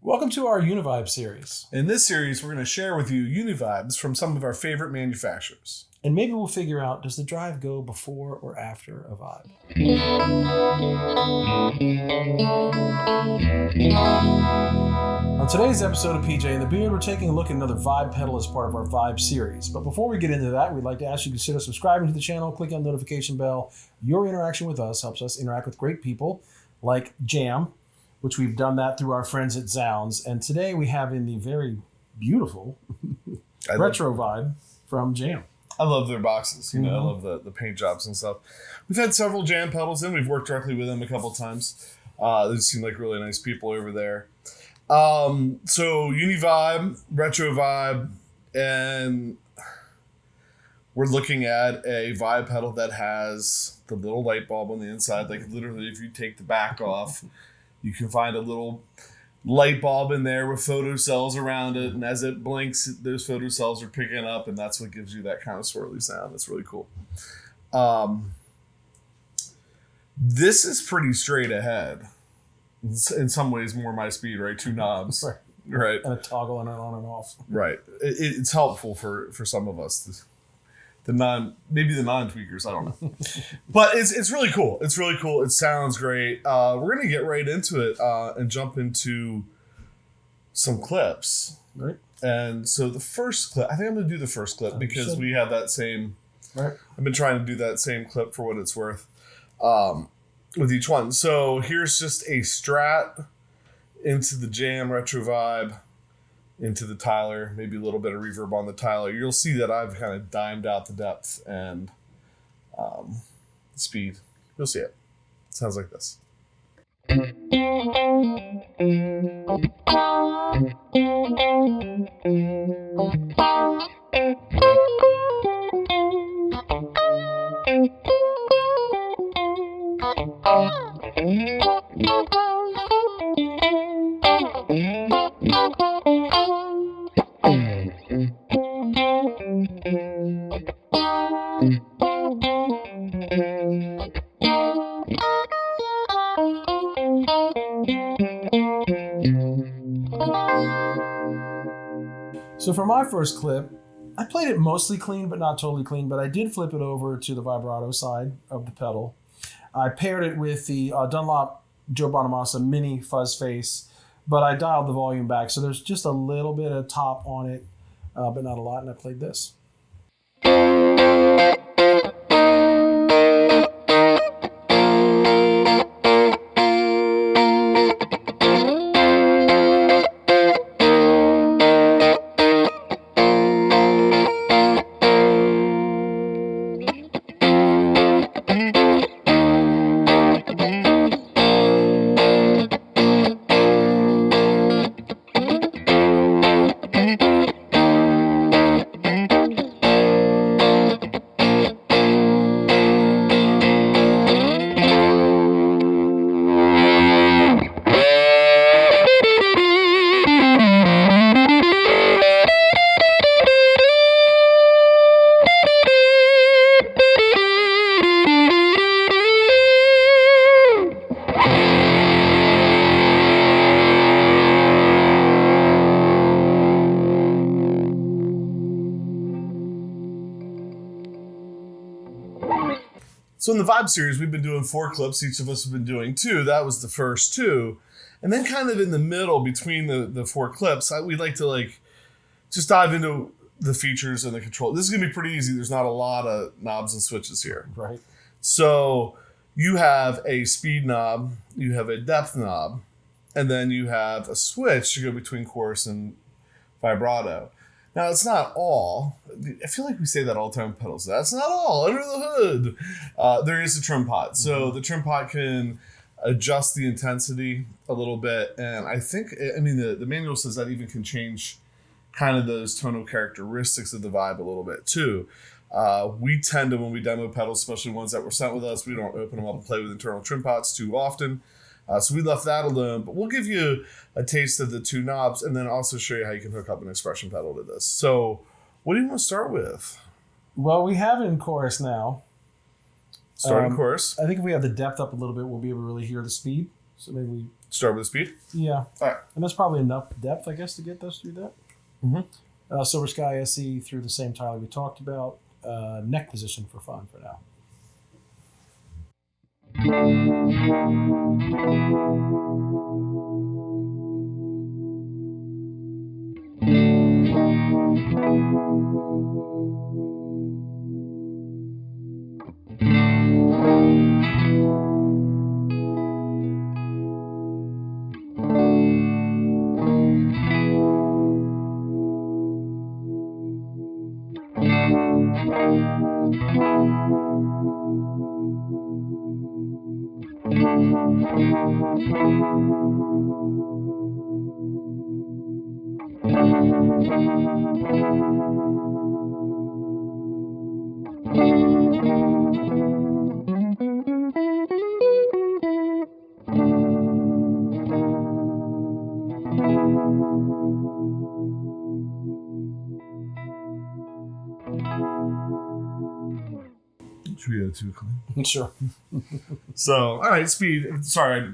Welcome to our Uni-Vibe series. In this series, we're going to share with you Uni-Vibes from some of our favorite manufacturers. And maybe we'll figure out, does the drive go before or after a vibe? On today's episode of PJ and the Beard, we're taking a look at another Vibe pedal as part of our Vibe series. But before we get into that, we'd like to ask you to consider subscribing to the channel, click on the notification bell. Your interaction with us helps us interact with great people like Jam, which we've done that through our friends at Zzounds. And today we have in the very beautiful RetroVibe from Jam. I love their boxes. I love the paint jobs and stuff. We've had several Jam pedals in. We've worked directly with them a couple times. They seem like really nice people over there. So Uni-Vibe, RetroVibe, and we're looking at a Vibe pedal that has the little light bulb on the inside. Like literally, if you take the back off, you can find a little light bulb in there with photocells around it. And as it blinks, those photocells are picking up, and that's what gives you that kind of swirly sound. That's really cool. This is pretty straight ahead. In some ways, more my speed, right? Two knobs. Right. And a toggle and an on and off. Right. It's helpful for some of us. Maybe the non-tweakers, I don't know. But it's really cool. It's really cool. It sounds great. We're going to get right into it and jump into some clips. Right. And so the first clip, I think I'm going to do the first clip because we have that same, right. I've been trying to do that same clip for what it's worth with each one. So here's just a Strat into the Jam RetroVibe, into the Tyler, maybe a little bit of reverb on the Tyler. You'll see that I've kind of dimed out the depth and speed. You'll see it. It sounds like this. So for my first clip, I played it mostly clean, but not totally clean, but I did flip it over to the vibrato side of the pedal. I paired it with the Dunlop Joe Bonamassa mini fuzz face, but I dialed the volume back. So there's just a little bit of top on it, but not a lot. And I played this. So in the Vibe series, we've been doing 4 clips. Each of us have been doing 2. That was the first 2. And then kind of in the middle between the 4 clips, we'd like to just dive into the features and the control. This is going to be pretty easy. There's not a lot of knobs and switches here. Right. So you have a speed knob, you have a depth knob, and then you have a switch to go between chorus and vibrato. Now, it's not all. I feel like we say that all the time with pedals. That's not all. Under the hood, there is a trim pot. So the trim pot can adjust the intensity a little bit. And I think, the manual says that even can change kind of those tonal characteristics of the Vibe a little bit too. We tend to, when we demo pedals, especially ones that were sent with us, we don't open them up and play with internal trim pots too often. So we left that alone, but we'll give you a taste of the 2 knobs and then also show you how you can hook up an expression pedal to this. So what do you want to start with? Well, we have it in chorus now. Starting chorus. I think if we have the depth up a little bit, we'll be able to really hear the speed. So maybe we start with the speed. Yeah. All right. And that's probably enough depth, I guess, to get us through that. Mm-hmm. Silver Sky SE through the same tile we talked about. Neck position for fun for now. Should we go too clean? Sure. So, all right, speed. Sorry,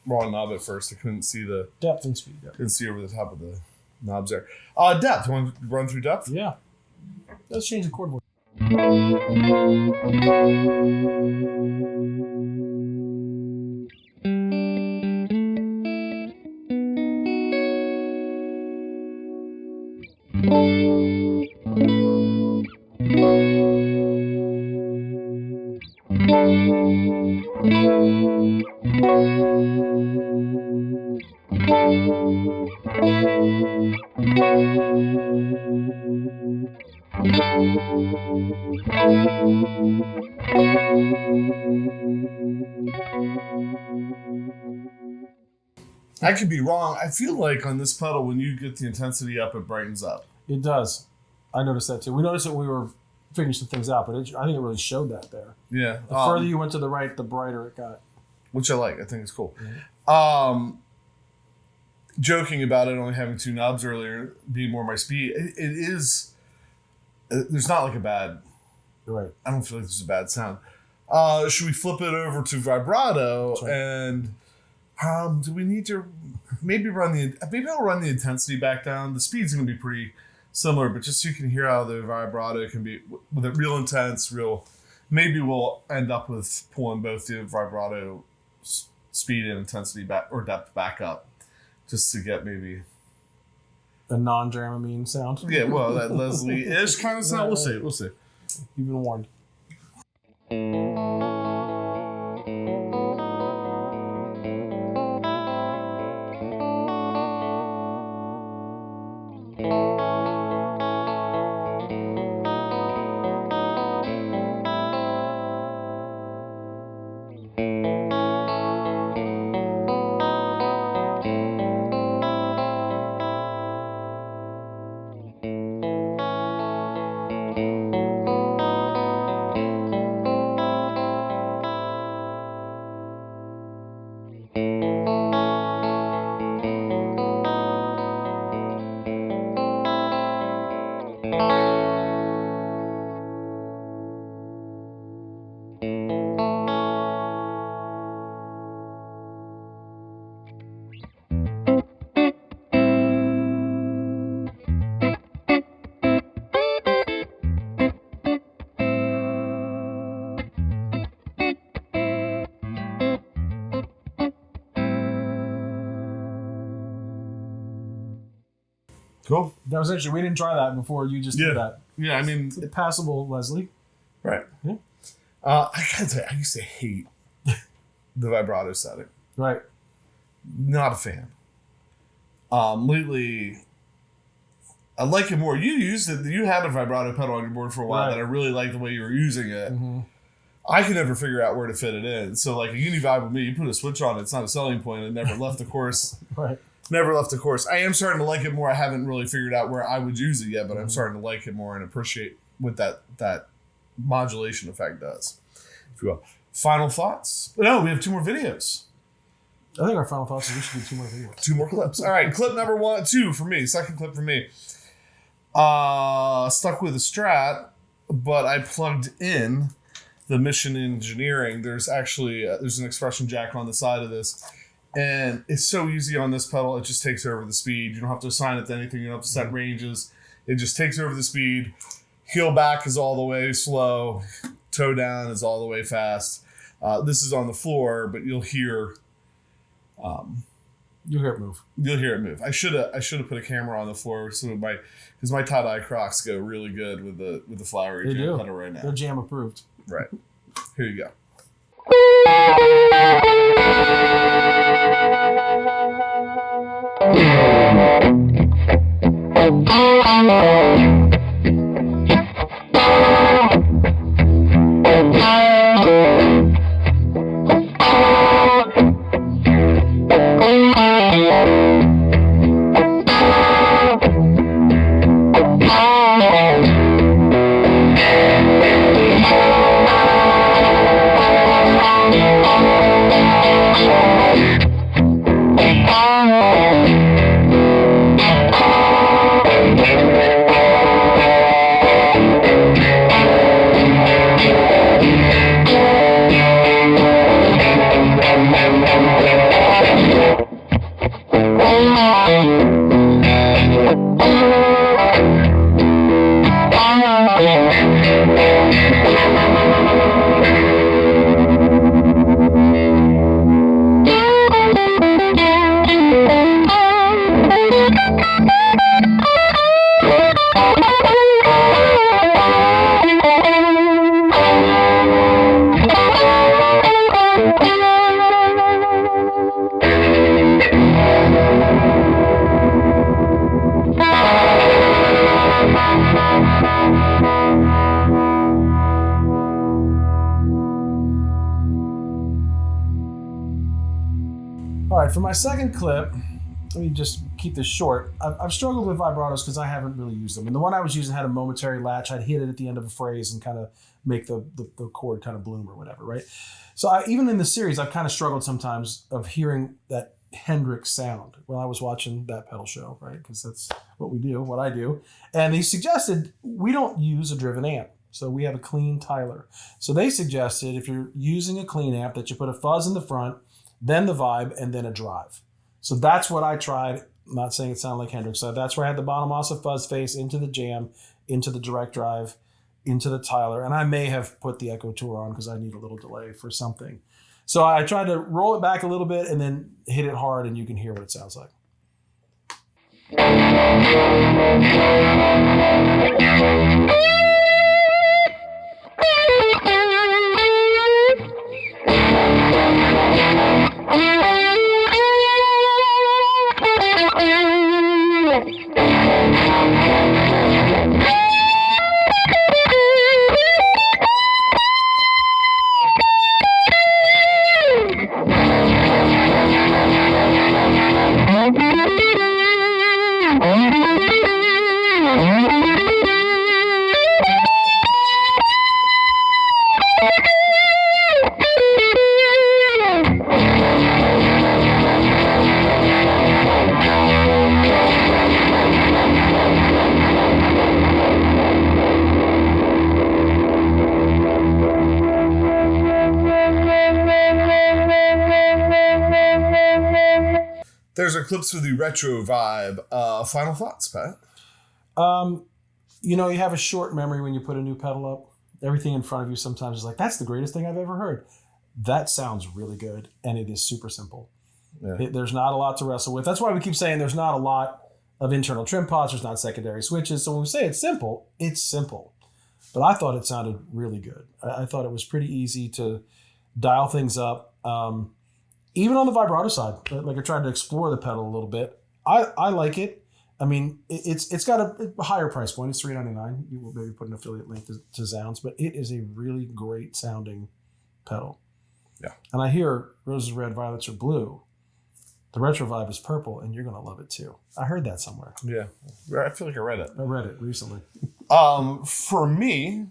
wrong knob at first. I couldn't see the Depth and speed. Yeah. Didn't see over the top of the knobs there. Depth. Want to run through depth? Yeah. Let's change the chord. I could be wrong. I feel like on this pedal, when you get the intensity up, it brightens up. It does. I noticed that too. We noticed it when we were figuring some things out, but I think it really showed that there. Yeah. The further you went to the right, the brighter it got. Which I like. I think it's cool. Mm-hmm. Joking about it only having two knobs earlier, being more my speed, it is... There's not like a bad... Right. I don't feel like there's a bad sound. Should we flip it over to vibrato? Right. And do we need to maybe I'll run the intensity back down. The speed's going to be pretty similar, but just so you can hear how the vibrato can be with it real intense, maybe we'll end up with pulling both the vibrato speed and intensity back or depth back up just to get maybe a non-Dramamine sound. Yeah, well, that Leslie-ish kind of sound. We'll see. You've been warned. Cool. That was interesting. We didn't try that before. You just did that. Yeah, I mean... It's passable, Leslie. Right. Yeah. I gotta say, I used to hate the vibrato setting. Right. Not a fan. Lately, I like it more. You had a vibrato pedal on your board for a while that I really liked the way you were using it. Mm-hmm. I could never figure out where to fit it in. So like a Uni-Vibe with me, you put a switch on, it's not a selling point. It never left the course. Right. Never left the course. I am starting to like it more. I haven't really figured out where I would use it yet, but I'm starting to like it more and appreciate what that modulation effect does. If you will. Final thoughts? No, we have 2 more videos. I think our final thoughts is we should do 2 more videos. 2 more clips. All right, clip number 2 for me. Second clip for me. Stuck with a Strat, but I plugged in the Mission Engineering. There's actually there's an expression jack on the side of this, And it's so easy on this pedal. It just takes over the speed. You don't have to assign it to anything. You don't have to set ranges. It just takes over the speed. Heel back is all the way slow. Toe down is all the way fast. This is on the floor, but you'll hear it move. You'll hear it move. I should have put a camera on the floor so because my tie-dye Crocs go really good with the flowery jam pedal right now. They're jam approved. Right. Here you go. For my second clip, let me just keep this short. I've struggled with vibratos because I haven't really used them. And the one I was using had a momentary latch. I'd hit it at the end of a phrase and kind of make the chord kind of bloom or whatever, right? So even in the series, I've kind of struggled sometimes of hearing that Hendrix sound while I was watching that pedal show, right? Because that's what I do. And they suggested we don't use a driven amp. So we have a clean Tyler. So they suggested if you're using a clean amp that you put a fuzz in the front, then the vibe, and then a drive. So that's what I tried. I'm not saying it sounded like Hendrix. So that's where I had the bottom also fuzz face into the jam, into the direct drive, into the Tyler. And I may have put the Echo Tour on because I need a little delay for something. So I tried to roll it back a little bit and then hit it hard, and you can hear what it sounds like. There's our clips with the RetroVibe. Final thoughts, Pat? You have a short memory when you put a new pedal up. Everything in front of you sometimes is like, that's the greatest thing I've ever heard. That sounds really good, and it is super simple. Yeah. There's not a lot to wrestle with. That's why we keep saying there's not a lot of internal trim pots. There's not secondary switches. So when we say it's simple, it's simple. But I thought it sounded really good. I thought it was pretty easy to dial things up. Even on the vibrato side, like I tried to explore the pedal a little bit. I like it. I mean, it's got a higher price point. It's $399. You will maybe put an affiliate link to Zzounds, but it is a really great sounding pedal. Yeah. And I hear roses red, violets are blue. The RetroVibe is purple, and you're going to love it too. I heard that somewhere. Yeah. I feel like I read it. I read it recently. For me,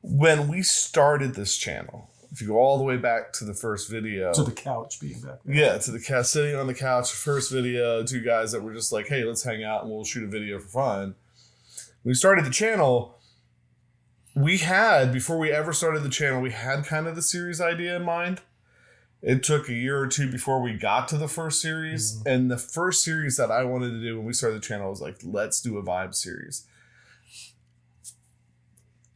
when we started this channel, if you go all the way back to the first video. To the couch being back there. Yeah, to the couch, sitting on the couch, first video, two guys that were just like, hey, let's hang out and we'll shoot a video for fun. When we started the channel, before we ever started the channel, we had kind of the series idea in mind. It took a year or two before we got to the first series. Mm-hmm. And the first series that I wanted to do when we started the channel was like, let's do a vibe series.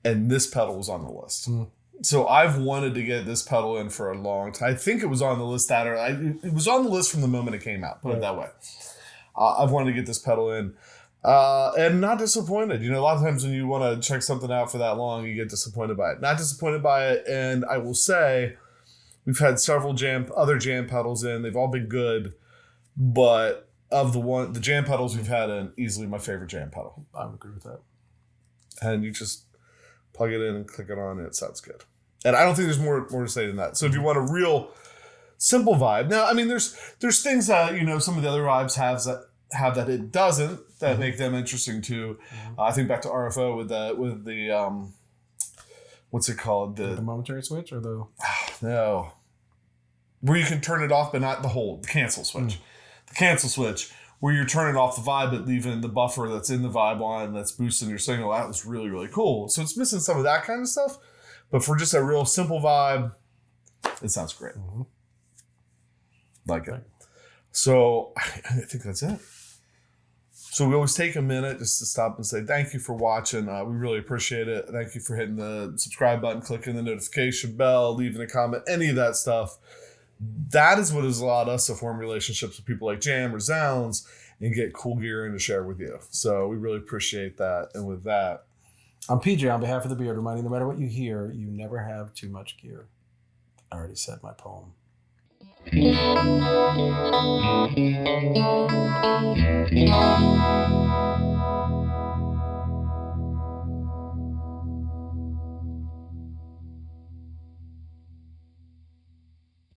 And this pedal was on the list. Mm-hmm. So I've wanted to get this pedal in for a long time. I think it was on the list it was on the list from the moment it came out, put it that way. I've wanted to get this pedal in. And not disappointed. You know, a lot of times when you want to check something out for that long, you get disappointed by it. Not disappointed by it. And I will say, we've had several other jam pedals in. They've all been good. But of the jam pedals we've had in, easily my favorite jam pedal. I would agree with that. And you just plug it in and click it on, and it sounds good. And I don't think there's more to say than that. So if you want a real simple vibe. Now, I mean, there's things that, you know, some of the other vibes have that it doesn't, that make them interesting too. I think back to RFO with the what's it called? The momentary switch or the no, where you can turn it off but not the cancel switch. The cancel switch where you're turning off the vibe but leaving the buffer that's in the vibe line that's boosting your signal. That was really, really cool. So it's missing some of that kind of stuff, but for just a real simple vibe, it sounds great. Like it. So I think that's it. So we always take a minute just to stop and say thank you for watching. We really appreciate it. Thank you for hitting the subscribe button, clicking the notification bell, leaving a comment, any of that stuff. That is what has allowed us to form relationships with people like Jam or Zzounds and get cool gear in to share with you. So we really appreciate that. And with that, I'm PJ on behalf of the Beard, reminding no matter what you hear, you never have too much gear. I already said my poem.